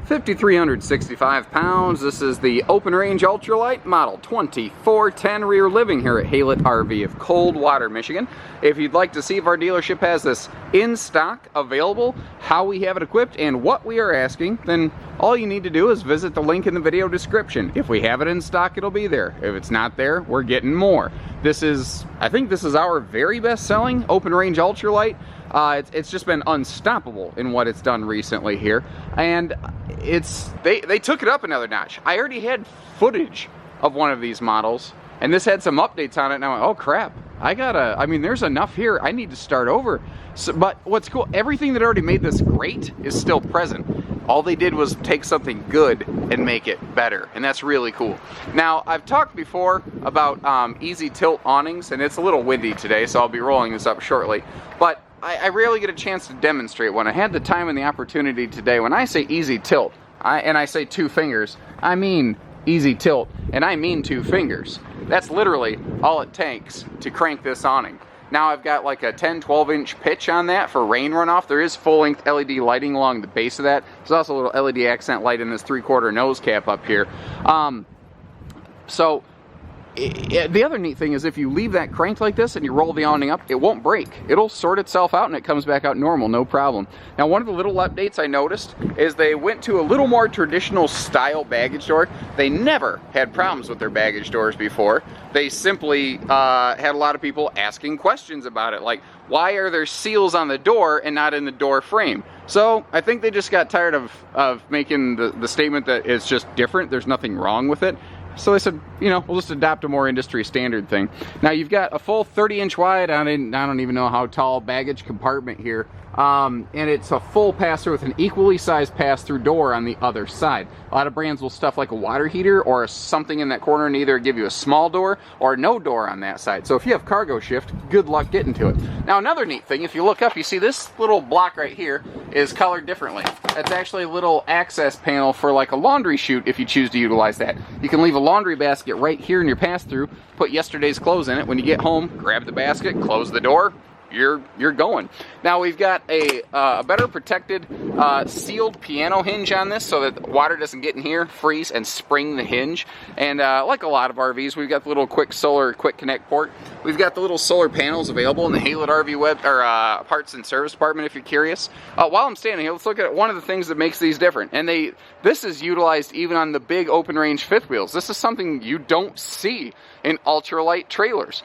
5,365 pounds. This is the open range ultralight model 2410 rear living here at HaylettRV of Coldwater, Michigan. If you'd like to see if our dealership has this in stock available, how we have it equipped, and what we are asking, then all you need to do is visit the link in the video description. If we have it in stock, it'll be there. If it's not there, we're getting more. I think this is our very best selling open range ultralight. It's just been unstoppable in what it's done recently here, and they took it up another notch. I already had footage of one of these models, and this had some updates on it, and I went, oh crap, I mean, there's enough here, I need to start over. So, but what's cool, everything that already made this great is still present. All they did was take something good and make it better, and that's really cool. Now, I've talked before about easy tilt awnings, and it's a little windy today, so I'll be rolling this up shortly, but I rarely get a chance to demonstrate one. I had the time and the opportunity today. When I say easy tilt, and I say 2 fingers, I mean easy tilt, and I mean 2 fingers. That's literally all it takes to crank this awning. Now I've got like a 10-12 inch pitch on that for rain runoff. There is full-length LED lighting along the base of that. There's also a little LED accent light in this 3/4 nose cap up here. The other neat thing is if you leave that cranked like this and you roll the awning up, it won't break. It'll sort itself out and it comes back out normal, no problem. Now, one of the little updates I noticed is they went to a little more traditional style baggage door. They never had problems with their baggage doors before. They simply had a lot of people asking questions about it, like, why are there seals on the door and not in the door frame? So I think they just got tired of making the statement that it's just different, there's nothing wrong with it. So they said, you know, we'll just adopt a more industry standard thing. Now you've got a full 30-inch wide, I don't even know how tall, baggage compartment here. And it's a full pass-through with an equally sized pass-through door on the other side. A lot of brands will stuff like a water heater or something in that corner and either give you a small door or no door on that side. So if you have cargo shift, good luck getting to it. Now another neat thing, if you look up, you see this little block right here is colored differently. That's actually a little access panel for like a laundry chute if you choose to utilize that. You can leave a laundry basket right here in your pass-through, put yesterday's clothes in it. When you get home, grab the basket, close the door, you're going. Now we've got a better protected sealed piano hinge on this so that water doesn't get in here, freeze, and spring the hinge. And like a lot of RVs, we've got the little quick connect port. We've got the little solar panels available in the HaylettRV parts and service department if you're curious. While I'm standing here, let's look at one of the things that makes these different. And this is utilized even on the big open range fifth wheels. This is something you don't see in ultralight trailers.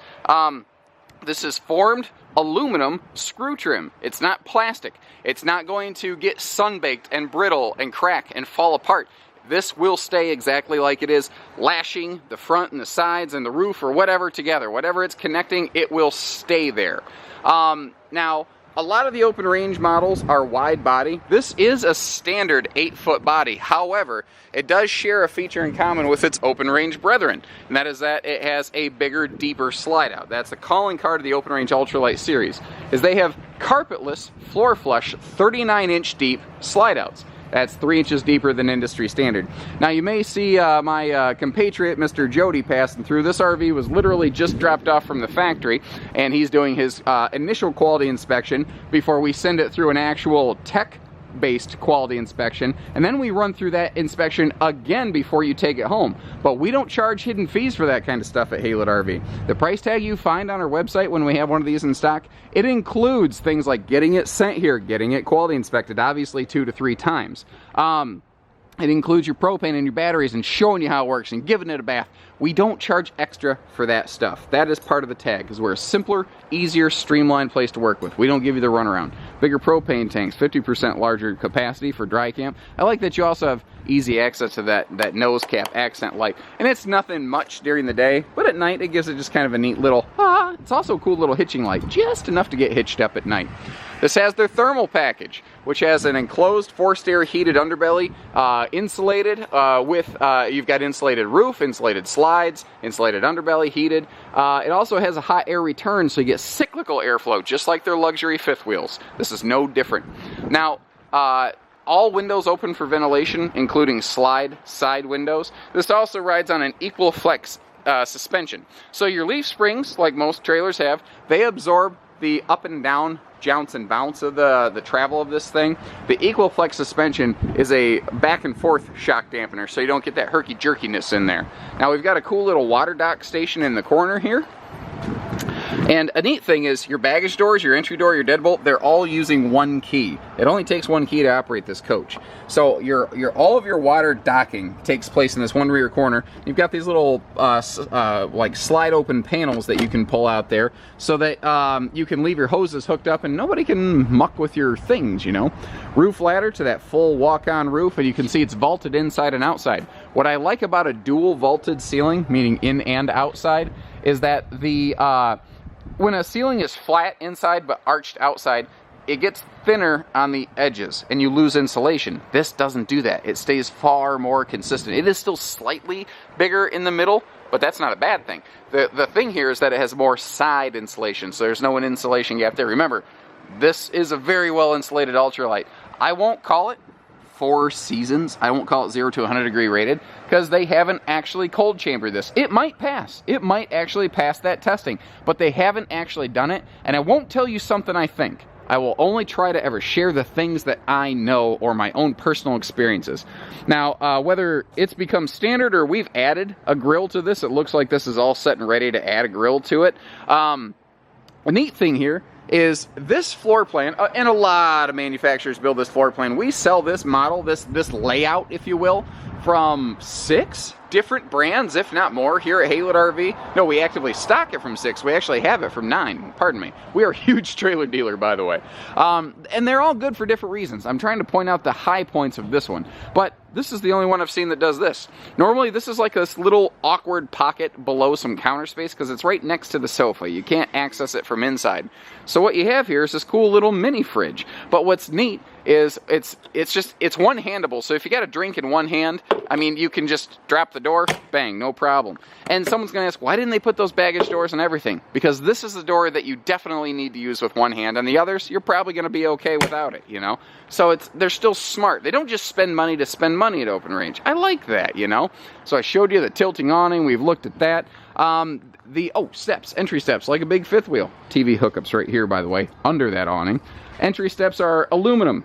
This is formed aluminum screw trim. It's not plastic. It's not going to get sunbaked and brittle and crack and fall apart. This will stay exactly like it is, lashing the front and the sides and the roof or whatever together. Whatever it's connecting, it will stay there. Now, a lot of the open range models are wide body. This is a standard 8-foot body. However, it does share a feature in common with its open range brethren, and that is that it has a bigger, deeper slide out. That's the calling card of the open range ultralight series, is they have carpetless, floor flush, 39-inch deep slide outs. That's 3 inches deeper than industry standard. Now you may see my compatriot, Mr. Jody, passing through. This RV was literally just dropped off from the factory, and he's doing his initial quality inspection before we send it through an actual tech-based quality inspection, and then we run through that inspection again before you take it home. But we don't charge hidden fees for that kind of stuff at HaylettRV. The price tag you find on our website when we have one of these in stock, it includes things like getting it sent here, getting it quality inspected, obviously 2 to 3 times. It includes your propane and your batteries and showing you how it works and giving it a bath. We don't charge extra for that stuff. That is part of the tag, because we're a simpler, easier, streamlined place to work with. We don't give you the runaround. Bigger propane tanks, 50% larger capacity for dry camp. I like that you also have easy access to that nose cap accent light. And it's nothing much during the day, but at night it gives it just kind of a neat little, it's also a cool little hitching light, just enough to get hitched up at night. This has their thermal package, which has an enclosed forced air heated underbelly, insulated you've got insulated roof, insulated slides, insulated underbelly, heated. It also has a hot air return, so you get cyclical airflow, just like their luxury fifth wheels. This is no different. Now, all windows open for ventilation, including slide side windows. This also rides on an equal flex suspension. So your leaf springs, like most trailers have, they absorb the up and down jounce and bounce of the travel of this thing. The Equiflex suspension is a back and forth shock dampener, so you don't get that herky-jerkiness in there. Now we've got a cool little water dock station in the corner here. And a neat thing is your baggage doors, your entry door, your deadbolt, they're all using one key. It only takes one key to operate this coach. So all of your water docking takes place in this one rear corner. You've got these little like slide open panels that you can pull out there so that you can leave your hoses hooked up and nobody can muck with your things, you know. Roof ladder to that full walk-on roof, and you can see it's vaulted inside and outside. What I like about a dual vaulted ceiling, meaning in and outside, is that when a ceiling is flat inside but arched outside, it gets thinner on the edges and you lose insulation. This doesn't do that. It stays far more consistent. It is still slightly bigger in the middle, but that's not a bad thing. The thing here is that it has more side insulation, so there's no insulation gap there. Remember, this is a very well insulated ultralight. I won't call it 4 seasons. I won't call it 0 to 100 degree rated because they haven't actually cold chambered this. It might pass. It might actually pass that testing, but they haven't actually done it, and I won't tell you something I think. I will only try to ever share the things that I know or my own personal experiences. Now, whether it's become standard or we've added a grill to this, it looks like this is all set and ready to add a grill to it. A neat thing here is this floor plan, and a lot of manufacturers build this floor plan. We sell this model, this layout, if you will, from 6 different brands, if not more, here at HaylettRV. No, we actively stock it from 6. We actually have it from 9. Pardon me. We are a huge trailer dealer, by the way. And they're all good for different reasons. I'm trying to point out the high points of this one. But this is the only one I've seen that does this. Normally, this is like this little awkward pocket below some counter space because it's right next to the sofa. You can't access it from inside. So what you have here is this cool little mini fridge. But what's neat is it's one-handable. So if you got a drink in one hand, I mean, you can just drop the door, bang, no problem. And someone's going to ask, why didn't they put those baggage doors and everything? Because this is the door that you definitely need to use with one hand, and the others, you're probably going to be okay without it, you know? So they're still smart. They don't just spend money to spend money at open range. I like that, you know? So I showed you the tilting awning. We've looked at that. Steps, entry steps, like a big fifth wheel. TV hookups right here, by the way, under that awning. Entry steps are aluminum.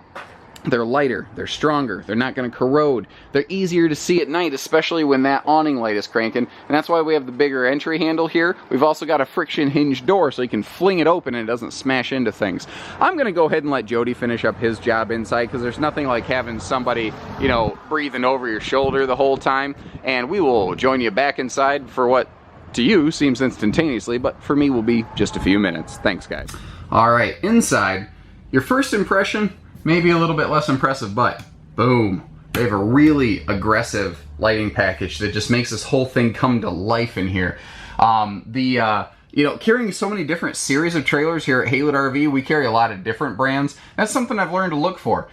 They're lighter, they're stronger, they're not going to corrode, they're easier to see at night, especially when that awning light is cranking, and that's why we have the bigger entry handle here. We've also got a friction hinge door so you can fling it open and it doesn't smash into things. I'm going to go ahead and let Jody finish up his job inside because there's nothing like having somebody, you know, breathing over your shoulder the whole time, and we will join you back inside for what to you seems instantaneously, but for me will be just a few minutes. Thanks, guys. All right, inside, your first impression, maybe a little bit less impressive, but boom. They have a really aggressive lighting package that just makes this whole thing come to life in here. You know, carrying so many different series of trailers here at HaylettRV, we carry a lot of different brands. That's something I've learned to look for.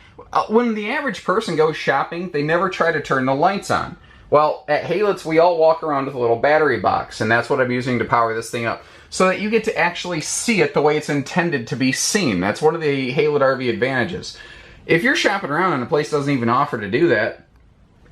When the average person goes shopping, they never try to turn the lights on. Well, at Haylett's, we all walk around with a little battery box, and that's what I'm using to power this thing up, so that you get to actually see it the way it's intended to be seen. That's one of the HaylettRV advantages. If you're shopping around and a place doesn't even offer to do that,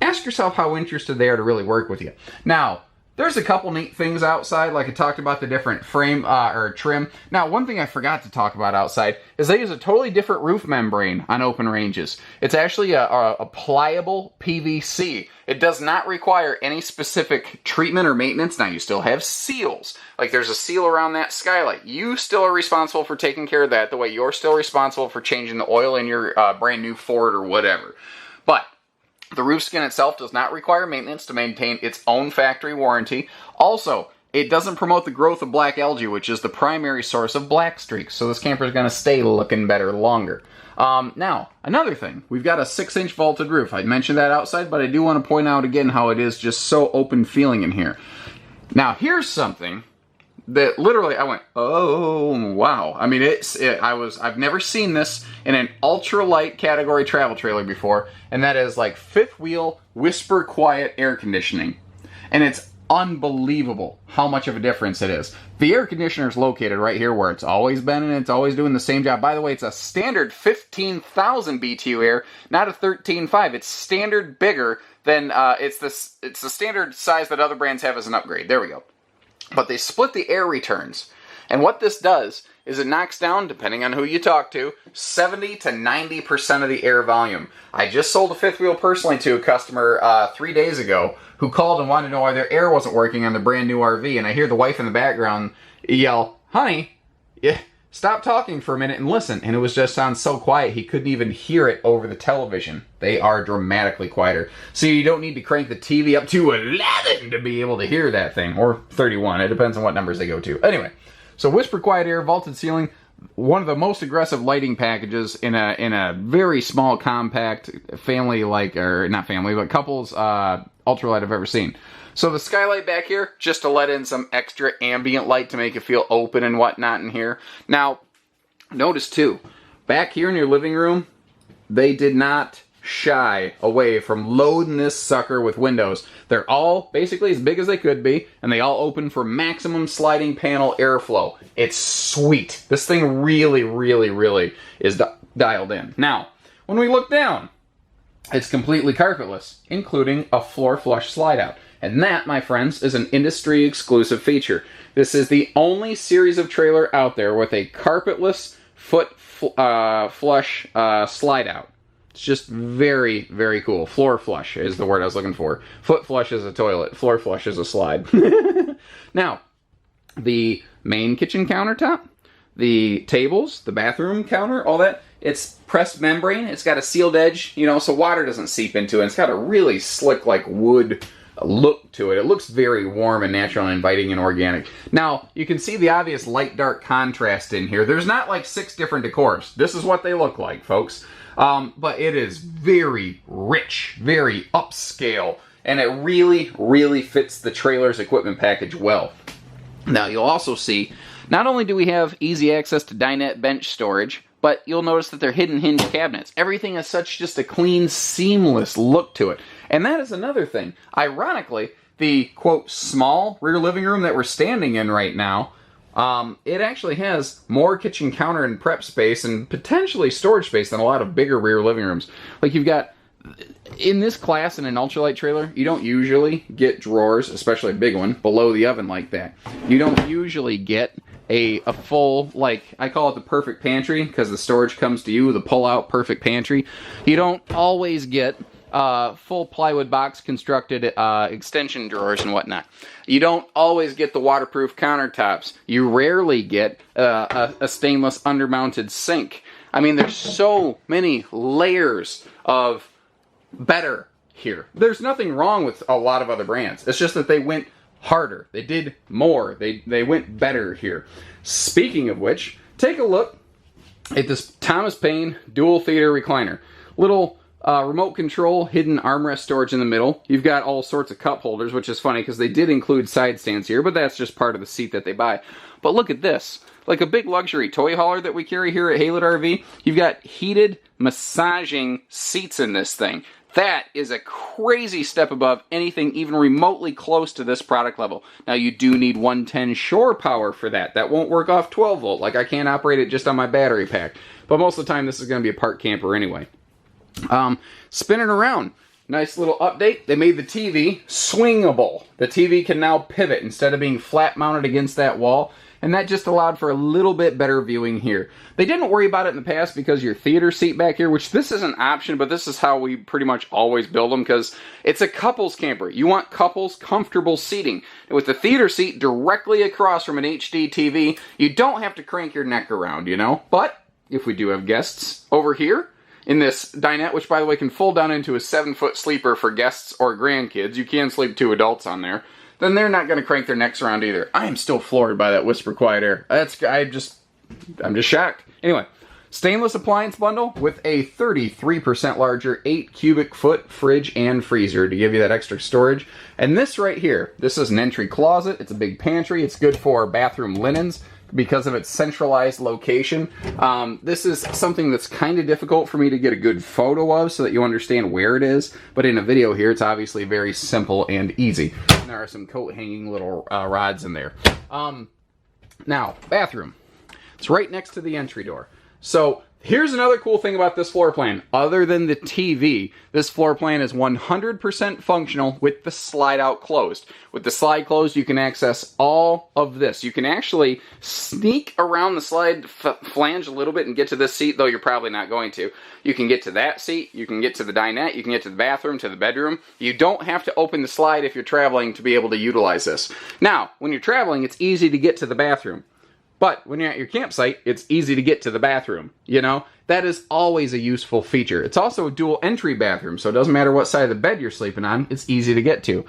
ask yourself how interested they are to really work with you. Now, there's a couple neat things outside, like I talked about the different frame or trim. Now, one thing I forgot to talk about outside is they use a totally different roof membrane on open ranges. It's actually a pliable PVC. It does not require any specific treatment or maintenance. Now, you still have seals. Like there's a seal around that skylight. You still are responsible for taking care of that the way you're still responsible for changing the oil in your brand new Ford or whatever. But the roof skin itself does not require maintenance to maintain its own factory warranty. Also, it doesn't promote the growth of black algae, which is the primary source of black streaks. So this camper is going to stay looking better longer. Now, another thing. We've got a 6-inch vaulted roof. I mentioned that outside, but I do want to point out again how it is just so open feeling in here. Now, here's something that literally I went, oh, wow. I mean, I've never seen this in an ultralight category travel trailer before, and that is like fifth wheel, whisper quiet air conditioning. And it's unbelievable how much of a difference it is. The air conditioner is located right here where it's always been, and it's always doing the same job. By the way, it's a standard 15,000 BTU air, not a 13.5. It's standard bigger than, it's the standard size that other brands have as an upgrade. There we go. But they split the air returns. And what this does is it knocks down, depending on who you talk to, 70 to 90% of the air volume. I just sold a fifth wheel personally to a customer 3 days ago who called and wanted to know why their air wasn't working on the brand new RV, and I hear the wife in the background yell, "Honey, yeah, stop talking for a minute and listen." And it was just sound so quiet he couldn't even hear it over the television. They are dramatically quieter. So you don't need to crank the TV up to 11 to be able to hear that thing, or 31. It depends on what numbers they go to. Anyway, so Whisper Quiet Air, vaulted ceiling, one of the most aggressive lighting packages in a very small, compact family, like, or not family, but couples ultralight I've ever seen. So the skylight back here, just to let in some extra ambient light to make it feel open and whatnot in here. Now, notice too, back here in your living room, they did not shy away from loading this sucker with windows. They're all basically as big as they could be, and they all open for maximum sliding panel airflow. It's sweet. This thing really, really, really is dialed in. Now, when we look down, it's completely carpetless, including a floor flush slide out. And that, my friends, is an industry exclusive feature. This is the only series of trailer out there with a carpetless foot flush slide out. It's just very, very cool. Floor flush is the word I was looking for. Foot flush is a toilet. Floor flush is a slide. Now, the main kitchen countertop, the tables, the bathroom counter, all that, it's pressed membrane. It's got a sealed edge, you know, so water doesn't seep into it. It's got a really slick, like, wood look to it. It looks very warm and natural and inviting and organic. Now, you can see the obvious light-dark contrast in here. There's not like 6 different decors. This is what they look like, folks. But it is very rich, very upscale, and it really, really fits the trailer's equipment package well. Now, you'll also see, not only do we have easy access to dinette bench storage, but you'll notice that they're hidden hinge cabinets. Everything has such just a clean, seamless look to it. And that is another thing. Ironically, the, quote, small rear living room that we're standing in right now, it actually has more kitchen counter and prep space and potentially storage space than a lot of bigger rear living rooms. Like you've got, in this class in an ultralight trailer, you don't usually get drawers, especially a big one, below the oven like that. You don't usually get a full, like, I call it the perfect pantry, because the storage comes to you, the pull-out perfect pantry. You don't always get full plywood box constructed extension drawers and whatnot. You don't always get the waterproof countertops. You rarely get a stainless undermounted sink. I mean, there's so many layers of better here. There's nothing wrong with a lot of other brands. It's just that they went harder. They did more. They went better here. Speaking of which, take a look at this Thomas Paine dual theater recliner. Little remote control, hidden armrest storage in the middle. You've got all sorts of cup holders, which is funny because they did include side stands here, but that's just part of the seat that they buy. But look at this. Like a big luxury toy hauler that we carry here at HaylettRV, you've got heated massaging seats in this thing. That is a crazy step above anything even remotely close to this product level. Now, you do need 110 shore power for that. That won't work off 12 volt. Like, I can't operate it just on my battery pack. But most of the time, this is going to be a park camper anyway. Spinning around. Nice little update. They made the TV swingable. The TV can now pivot instead of being flat mounted against that wall. And that just allowed for a little bit better viewing here. They didn't worry about it in the past because your theater seat back here, which this is an option, but this is how we pretty much always build them because it's a couples camper. You want couples comfortable seating. And with the theater seat directly across from an HD TV, you don't have to crank your neck around, you know? But if we do have guests over here in this dinette, which by the way can fold down into a 7-foot sleeper for guests or grandkids, you can sleep 2 adults on there, then they're not going to crank their necks around either. I am still floored by that Whisper Quiet Air. I'm just shocked. Anyway, stainless appliance bundle with a 33% larger 8 cubic foot fridge and freezer to give you that extra storage. And this right here, this is an entry closet. It's a big pantry. It's good for bathroom linens because of its centralized location. This is something that's kind of difficult for me to get a good photo of so that you understand where it is. But in a video here, it's obviously very simple and easy. And there are some coat hanging little rods in there. Now, bathroom. It's right next to the entry door. So Here's another cool thing about this floor plan. Other than the TV, this floor plan is 100% functional with the slide out closed. With the slide closed, you can access all of this. You can actually sneak around the slide flange a little bit and get to this seat, though you're probably not going to. You can get to that seat, you can get to the dinette, you can get to the bathroom, to the bedroom. You don't have to open the slide if you're traveling to be able to utilize this. Now, when you're traveling, it's easy to get to the bathroom. But when you're at your campsite, it's easy to get to the bathroom, you know? That is always a useful feature. It's also a dual entry bathroom, so it doesn't matter what side of the bed you're sleeping on, it's easy to get to.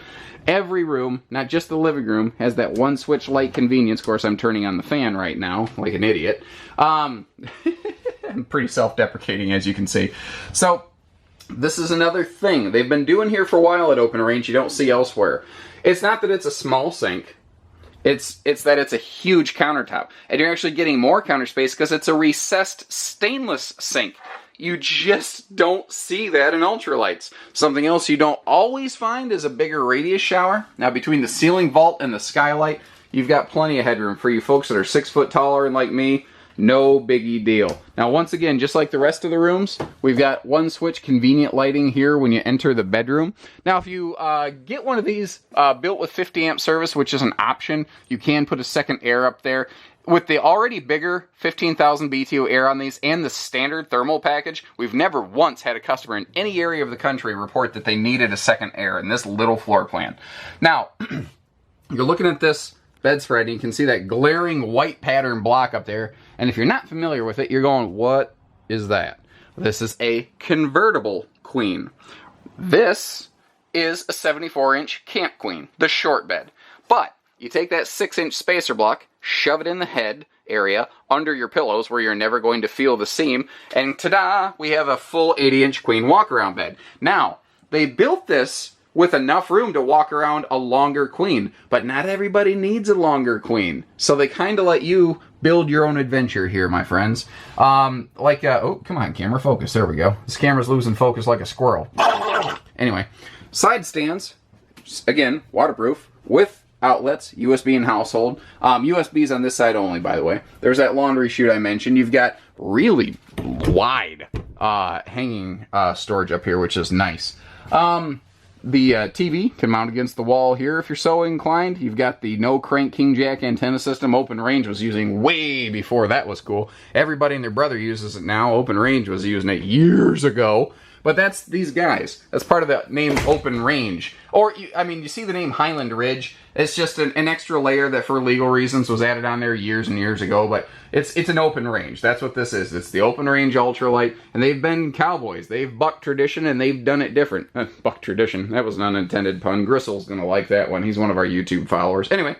Every room, not just the living room, has that one switch light convenience. Of course, I'm turning on the fan right now, like an idiot. I'm pretty self-deprecating, as you can see. So, this is another thing they've been doing here for a while at Open Range you don't see elsewhere. It's not that it's a small sink. It's that it's a huge countertop. And you're actually getting more counter space because it's a recessed stainless sink. You just don't see that in Ultralites. Something else you don't always find is a bigger radius shower. Now, between the ceiling vault and the skylight, you've got plenty of headroom for you folks that are 6 foot taller and like me. No biggie deal. Now, once again, just like the rest of the rooms, we've got one switch convenient lighting here when you enter the bedroom. Now, if you get one of these built with 50 amp service, which is an option, you can put a second air up there. With the already bigger 15,000 BTU air on these and the standard thermal package, we've never once had a customer in any area of the country report that they needed a second air in this little floor plan. Now, you're looking at this bedspread and you can see that glaring white pattern block up there. And if you're not familiar with it, you're going, what is that? This is a convertible queen. This is a 74-inch camp queen, the short bed. But you take that 6-inch spacer block, shove it in the head area under your pillows where you're never going to feel the seam, and ta-da, we have a full 80-inch queen walk-around bed. Now, they built this with enough room to walk around a longer queen, but not everybody needs a longer queen. So they kind of let you build your own adventure here, my friends. Oh, come on, camera, focus. There we go. This camera's losing focus like a squirrel. Anyway, side stands, again, waterproof, with outlets, USB and household. USB's on this side only, by the way. There's that laundry chute I mentioned. You've got really wide hanging storage up here, which is nice. The TV can mount against the wall here if you're so inclined. You've got the no crank king jack antenna system Open Range was using way before that was cool. Everybody and their brother uses it now. Open Range was using it years ago. But that's these guys. That's part of the name Open Range. Or, you see the name Highland Ridge. It's just an extra layer that for legal reasons was added on there years and years ago. But it's an Open Range. That's what this is. It's the Open Range Ultralite. And they've been cowboys. They've bucked tradition and they've done it different. Buck tradition. That was an unintended pun. Gristle's going to like that one. He's one of our YouTube followers. Anyway,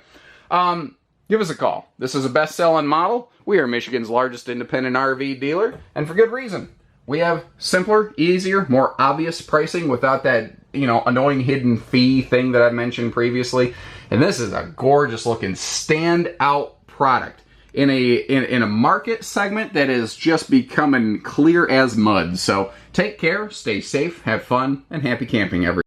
give us a call. This is a best-selling model. We are Michigan's largest independent RV dealer. And for good reason. We have simpler, easier, more obvious pricing without that, annoying hidden fee thing that I mentioned previously. And this is a gorgeous looking standout product in a market segment that is just becoming clear as mud. So take care, stay safe, have fun, and happy camping, everyone.